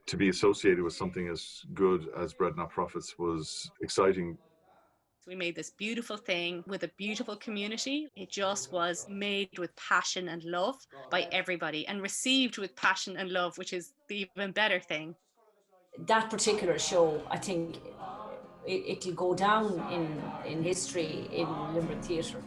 to be associated with something as good as Bread Not Profits was exciting. We made this beautiful thing with a beautiful community. It just was made with passion and love by everybody and received with passion and love, which is the even better thing. That particular show, I think it'll go down in history in Limerick theatre.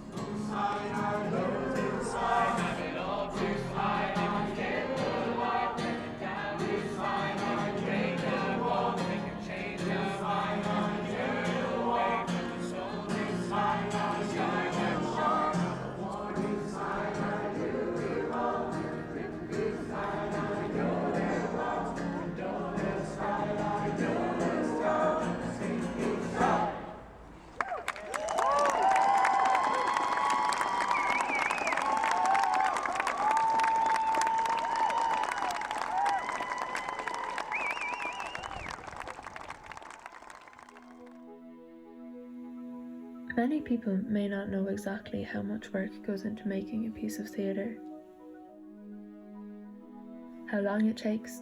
Many people may not know exactly how much work goes into making a piece of theatre, how long it takes,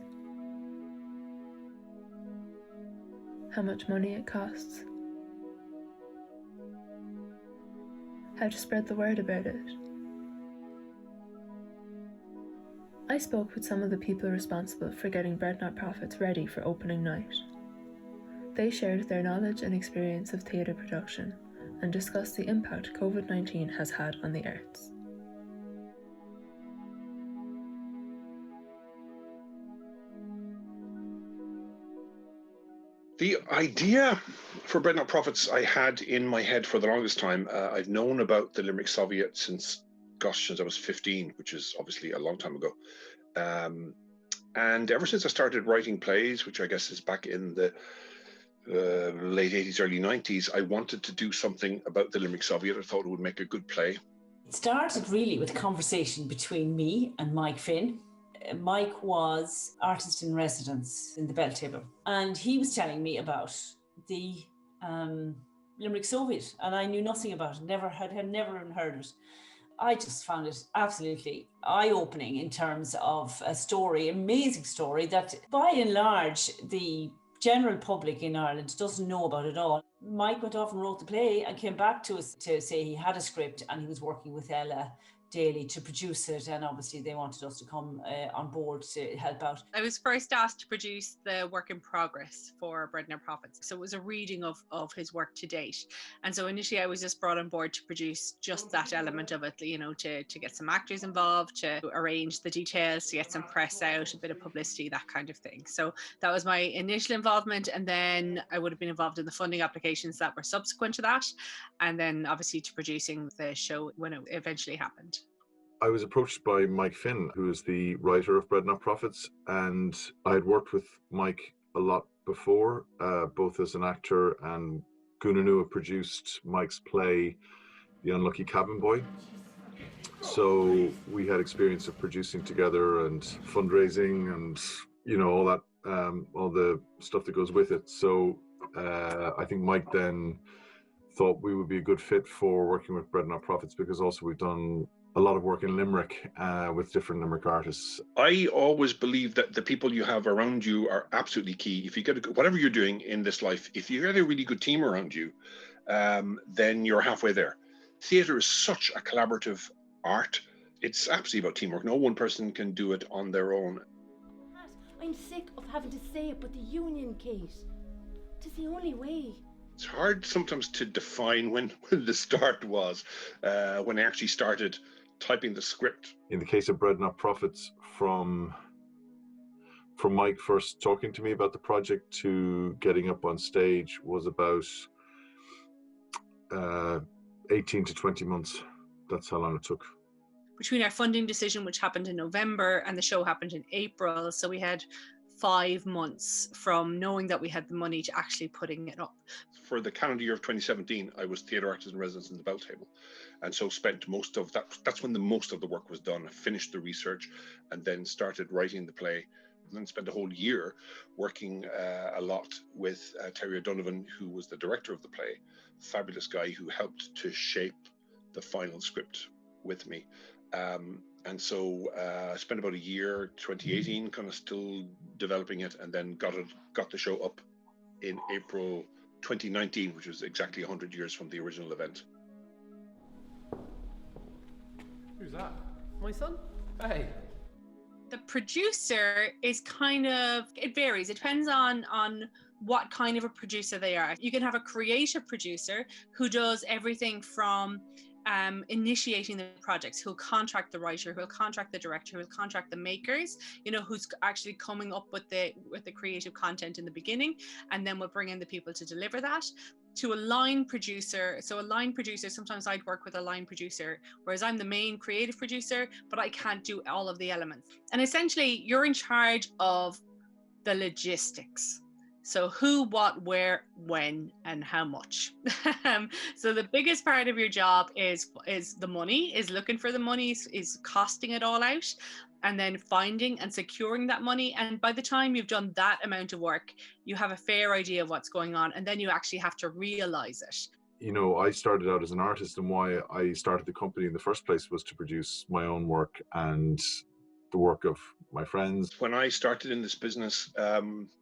how much money it costs, how to spread the word about it. I spoke with some of the people responsible for getting Bread Not Profits ready for opening night. They shared their knowledge and experience of theatre production and discuss the impact COVID-19 has had on the arts. The idea for Bread Not Profits I had in my head for the longest time. I've known about the Limerick Soviet since I was 15, which is obviously a long time ago. And ever since I started writing plays, which I guess is back in the late 80s, early 90s, I wanted to do something about the Limerick Soviet. I thought it would make a good play. It started really with a conversation between me and Mike Finn. Mike was artist in residence in the Bell Table, and he was telling me about the Limerick Soviet, and I knew nothing about it, had never heard it. I just found it absolutely eye-opening in terms of a story, amazing story that by and large the general public in Ireland doesn't know about it all. Mike went off and wrote the play and came back to us to say he had a script and he was working with Ella Daly to produce it, and obviously they wanted us to come on board to help out. I was first asked to produce the work in progress for Bread Not Profits. So it was a reading of his work to date. And so initially I was just brought on board to produce just that element of it, to get some actors involved, to arrange the details, to get some press out, a bit of publicity, that kind of thing. So that was my initial involvement. And then I would have been involved in the funding applications that were subsequent to that. And then obviously to producing the show when it eventually happened. I was approached by Mike Finn, who is the writer of Bread Not Profits, and I had worked with Mike a lot before, both as an actor, and Gunanua produced Mike's play, The Unlucky Cabin Boy. So we had experience of producing together and fundraising and, all that, all the stuff that goes with it. So I think Mike then thought we would be a good fit for working with Bread Not Profits, because also we've done a lot of work in Limerick with different Limerick artists. I always believe that the people you have around you are absolutely key. If you get whatever you're doing in this life, if you get a really good team around you, then you're halfway there. Theatre is such a collaborative art. It's absolutely about teamwork. No one person can do it on their own. I'm sick of having to say it, but the union, Kate. It's the only way. It's hard sometimes to define when the start was, when I actually started typing the script. In the case of Bread Not Profits, from Mike first talking to me about the project to getting up on stage was about 18 to 20 months. That's how long it took. Between our funding decision, which happened in November, and the show happened in April, so we had 5 months from knowing that we had the money to actually putting it up. For the calendar year of 2017, I was theatre artist in residence in the Bell Table, and so spent most of that. That's when most of the work was done. I finished the research and then started writing the play, and then spent a whole year working a lot with Terry O'Donovan, who was the director of the play, fabulous guy who helped to shape the final script with me. And And so I spent about a year, 2018, kind of still developing it, and then got the show up in April 2019, which was exactly 100 years from the original event. Who's that? My son? Hey. The producer is kind of, it varies. It depends on what kind of a producer they are. You can have a creative producer who does everything from initiating the projects, who'll contract the writer, who'll contract the director, who'll contract the makers, who's actually coming up with the creative content in the beginning, and then we'll bring in the people to deliver that. To a line producer. So a line producer, sometimes I'd work with a line producer, whereas I'm the main creative producer, but I can't do all of the elements. And essentially, you're in charge of the logistics. So who, what, where, when, and how much. So the biggest part of your job is the money, is looking for the money, is costing it all out, and then finding and securing that money. And by the time you've done that amount of work, you have a fair idea of what's going on, and then you actually have to realize it. I started out as an artist, and why I started the company in the first place was to produce my own work and the work of my friends. When I started in this business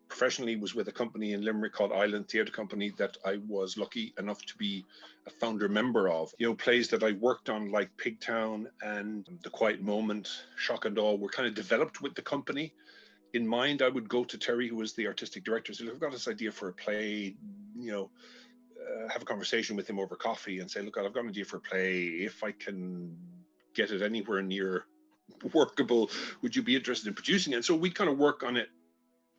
professionally, was with a company in Limerick called Island Theatre Company that I was lucky enough to be a founder member of. Plays that I worked on like Pigtown and The Quiet Moment, Shock and Awe were kind of developed with the company in mind. I would go to Terry, who was the artistic director, say, look, I've got this idea for a play, have a conversation with him over coffee and say, look, I've got an idea for a play. If I can get it anywhere near workable, would you be interested in producing it? And so we kind of work on it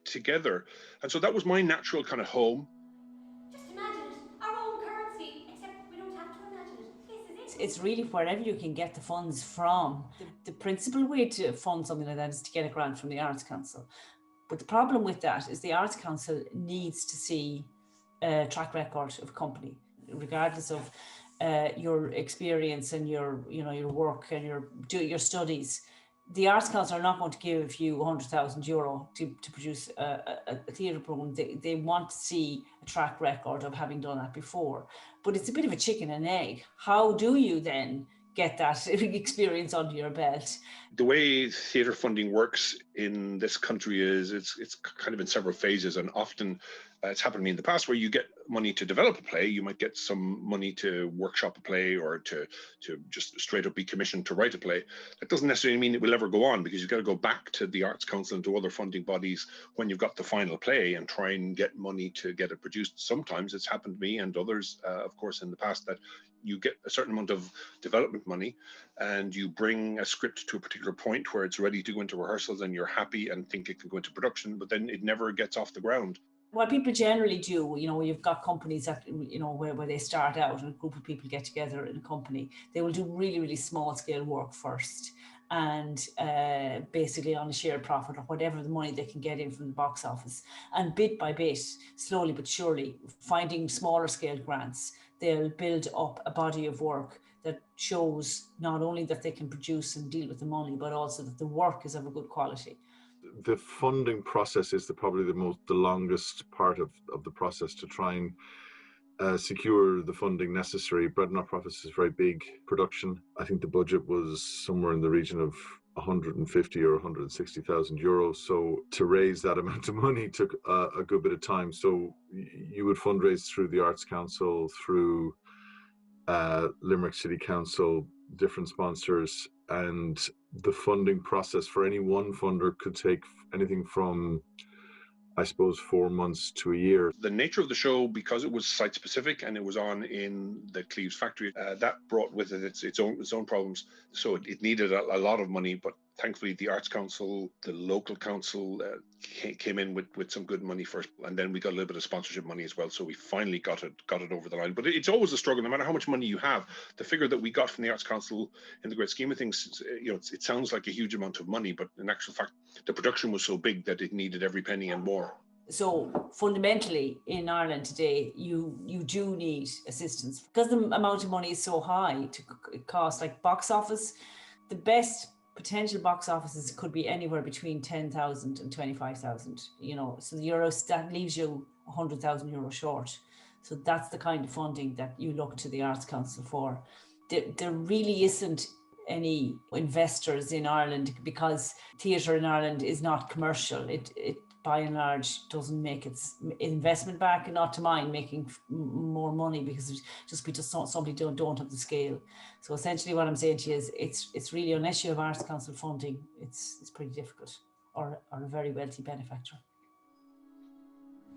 together. And so that was my natural kind of home. Just imagine it, our own currency, except we don't have to imagine it. This is it. It's really wherever you can get the funds from. The principal way to fund something like that is to get a grant from the Arts Council. But the problem with that is the Arts Council needs to see a track record of a company, regardless of your experience and your work and your studies. The Arts Council are not going to give you €100,000 to produce a theatre programme. They want to see a track record of having done that before. But it's a bit of a chicken and egg. How do you then get that experience under your belt? The way theatre funding works in this country is it's kind of in several phases, and often it's happened to me in the past where you get money to develop a play. You might get some money to workshop a play or to just straight up be commissioned to write a play. That doesn't necessarily mean it will ever go on, because you've got to go back to the Arts Council and to other funding bodies when you've got the final play and try and get money to get it produced. Sometimes it's happened to me and others, of course, in the past, that you get a certain amount of development money and you bring a script to a particular point where it's ready to go into rehearsals and you're happy and think it can go into production, but then it never gets off the ground. What people generally do, you've got companies that, where they start out and a group of people get together in a company, they will do really, really small scale work first, and basically on a shared profit or whatever the money they can get in from the box office. And bit by bit, slowly but surely, finding smaller scale grants, they'll build up a body of work that shows not only that they can produce and deal with the money, but also that the work is of a good quality. The funding process is probably the longest part of the process to try and secure the funding necessary. Bread Not Profits is a very big production. I think the budget was somewhere in the region of 150 or 160,000 euros. So to raise that amount of money took a good bit of time. So you would fundraise through the Arts Council, through Limerick City Council, different sponsors, and the funding process for any one funder could take anything from, I suppose, 4 months to a year. The nature of the show, because it was site specific and it was on in the Cleves factory, that brought with it its own problems. So it needed a lot of money, but thankfully the Arts Council, the local council came in with some good money first, and then we got a little bit of sponsorship money as well. So we finally got it over the line. But it's always a struggle, no matter how much money you have. The figure that we got from the Arts Council, in the great scheme of things, it sounds like a huge amount of money, but in actual fact, the production was so big that it needed every penny and more. So fundamentally in Ireland today, you do need assistance because the amount of money is so high to cost. Like box office, the best potential box offices could be anywhere between 10,000 and 25,000, so the euros, that leaves you 100,000 euros short. So that's the kind of funding that you look to the Arts Council for. There really isn't any investors in Ireland, because theatre in Ireland is not commercial. It by and large doesn't make its investment back, not to mind making more money, because somebody don't have the scale. So essentially what I'm saying to you is it's really, unless you have Arts Council funding, it's pretty difficult, or a very wealthy benefactor.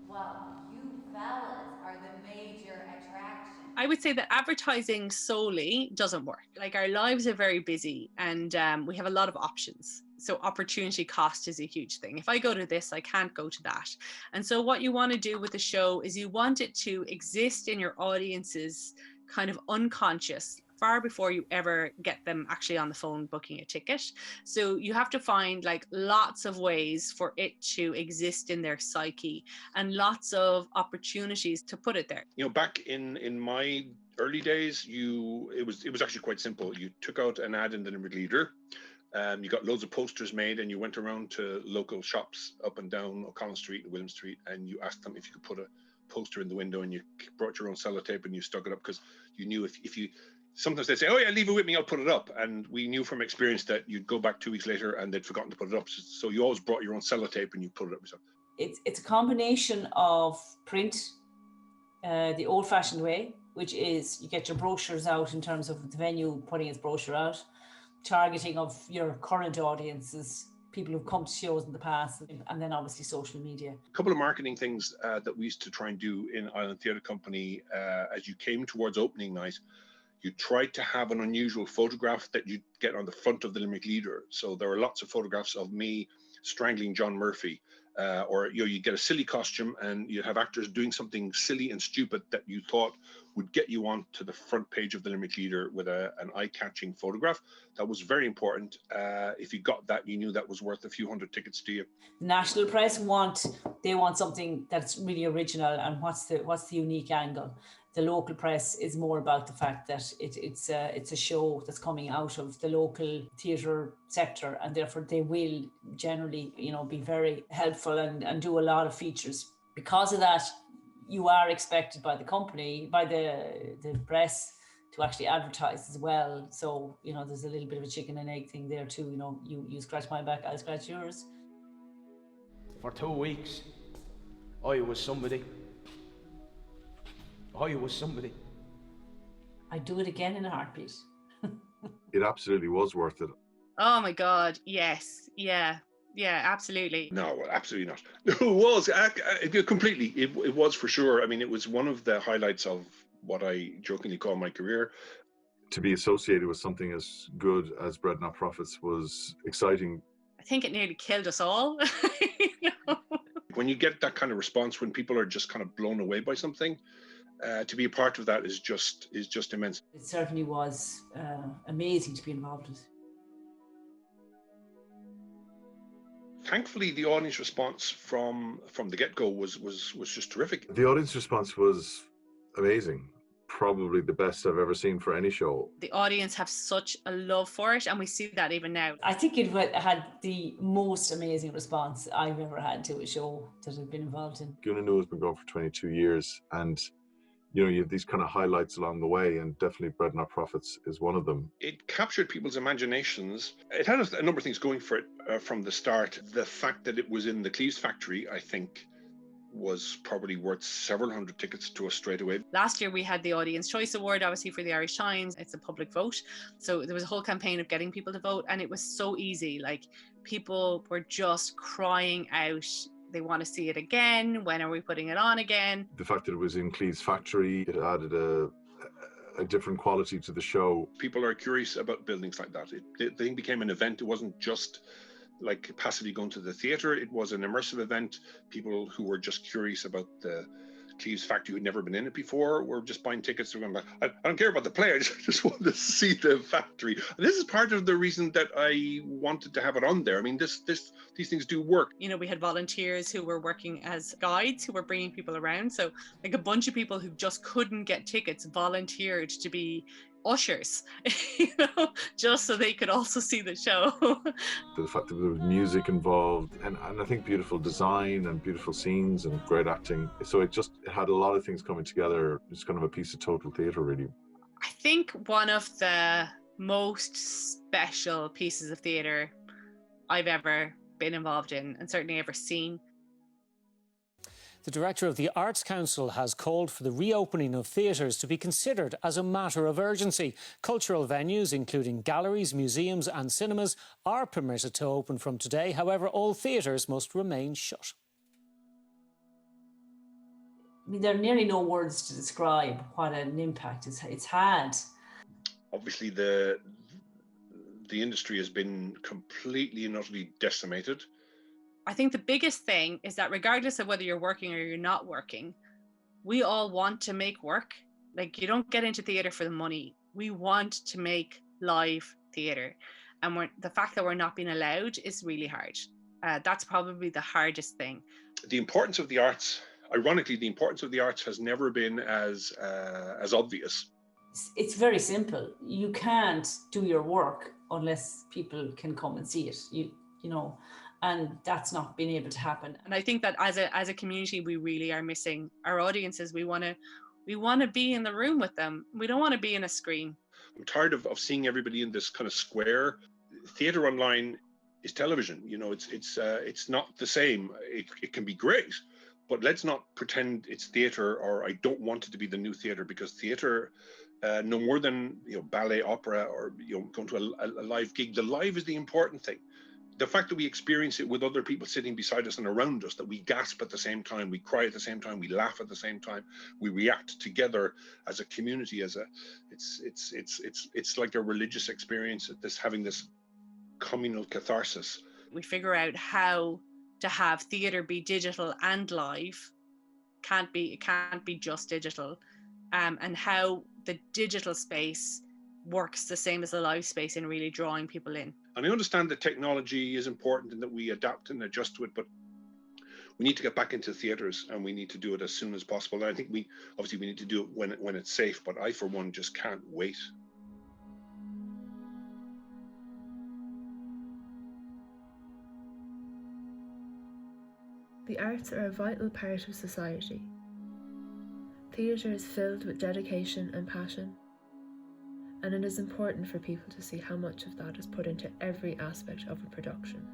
Well, you fellas are the major attraction. I would say that advertising solely doesn't work. Like, our lives are very busy, and we have a lot of options. So opportunity cost is a huge thing. If I go to this, I can't go to that. And so what you want to do with the show is you want it to exist in your audience's kind of unconscious far before you ever get them actually on the phone booking a ticket. So you have to find like lots of ways for it to exist in their psyche, and lots of opportunities to put it there. You know, back in my early days, it was actually quite simple. You took out an ad in the Limerick Leader, you got loads of posters made, and you went around to local shops up and down O'Connell Street and William Street, and you asked them if you could put a poster in the window, and you brought your own sellotape and you stuck it up, because you knew if you, sometimes they'd say, oh yeah, leave it with me, I'll put it up. And we knew from experience that you'd go back 2 weeks later and they'd forgotten to put it up. So you always brought your own sellotape and you put it up yourself. It's a combination of print, the old-fashioned way, which is you get your brochures out in terms of the venue putting its brochure out, targeting of your current audiences, people who've come to shows in the past, and then obviously social media. A couple of marketing things that we used to try and do in Island Theatre Company, as you came towards opening night, you tried to have an unusual photograph that you'd get on the front of the Limerick Leader. So there are lots of photographs of me strangling John Murphy, or you get a silly costume and you have actors doing something silly and stupid that you thought would get you on to the front page of the Limerick Leader with an eye-catching photograph. That was very important. If you got that, you knew that was worth a few hundred tickets to you. The national press want something that's really original, and what's the unique angle. The local press is more about the fact that it's a show that's coming out of the local theatre sector, and therefore they will generally, be very helpful and do a lot of features. Because of that, you are expected by the company, by the press, to actually advertise as well. So, there's a little bit of a chicken and egg thing there too. You scratch my back, I'll scratch yours. For 2 weeks, I was somebody. I'd do it again in a heartbeat. It absolutely was worth it. Oh my God, yes. Yeah, absolutely. No, absolutely not. It was completely. It was for sure. I mean, it was one of the highlights of what I jokingly call my career. To be associated with something as good as Bread Not Profits was exciting. I think it nearly killed us all. When you get that kind of response, when people are just kind of blown away by something, to be a part of that is just immense. It certainly was amazing to be involved with. Thankfully, the audience response from the get-go was just terrific. The audience response was amazing. Probably the best I've ever seen for any show. The audience have such a love for it, and we see that even now. I think it had the most amazing response I've ever had to a show that I've been involved in. Gunanu has been going for 22 years, and you have these kind of highlights along the way, and definitely Bread Not Profits is one of them. It captured people's imaginations. It had a number of things going for it from the start. The fact that it was in the Cleves factory, I think, was probably worth several hundred tickets to us straight away. Last year we had the Audience Choice Award, obviously, for the Irish Times. It's a public vote. So there was a whole campaign of getting people to vote, and it was so easy. Like, people were just crying out, they want to see it again. When are we putting it on again? The fact that it was in Cleves factory, it added a different quality to the show. People are curious about buildings like that. The thing became an event. It wasn't just like passively going to the theatre. It was an immersive event. People who were just curious about the Cleves factory, who'd never been in it before, were just buying tickets. Going like, I don't care about the play, I just want to see the factory. And this is part of the reason that I wanted to have it on there. I mean, these things do work. We had volunteers who were working as guides, who were bringing people around. So like a bunch of people who just couldn't get tickets volunteered to be ushers, just so they could also see the show. The fact that there was music involved, and I think beautiful design and beautiful scenes and great acting. So it had a lot of things coming together. It's kind of a piece of total theatre, really. I think one of the most special pieces of theatre I've ever been involved in and certainly ever seen. The director of the Arts Council has called for the reopening of theatres to be considered as a matter of urgency. Cultural venues, including galleries, museums and cinemas, are permitted to open from today. However, all theatres must remain shut. I mean, there are nearly no words to describe what an impact it's had. Obviously, the industry has been completely and utterly decimated. I think the biggest thing is that regardless of whether you're working or you're not working, we all want to make work. Like, you don't get into theatre for the money. We want to make live theatre. And the fact that we're not being allowed is really hard. That's probably the hardest thing. The importance of the arts, ironically, the importance of the arts has never been as obvious. It's very simple. You can't do your work unless people can come and see it. You know, and that's not been able to happen. And I think that as a community, we really are missing our audiences. We want to be in the room with them. We don't want to be in a screen. I'm tired of seeing everybody in this kind of square. Theatre online is television. You know, it's not the same. It can be great, but let's not pretend it's theatre, or I don't want it to be the new theatre, because theatre, no more than, you know, ballet, opera, or, you know, going to a live gig. The live is the important thing. The fact that we experience it with other people sitting beside us and around us, that we gasp at the same time, we cry at the same time, we laugh at the same time, we react together as a community, it's like a religious experience, having this communal catharsis. We figure out how to have theatre be digital and live. It can't be just digital, and how the digital space works the same as the live space in really drawing people in. And I understand that technology is important and that we adapt and adjust to it, but we need to get back into theatres, and we need to do it as soon as possible. And I think we need to do it when it's safe, but I, for one, just can't wait. The arts are a vital part of society. Theatre is filled with dedication and passion, and it is important for people to see how much of that is put into every aspect of a production.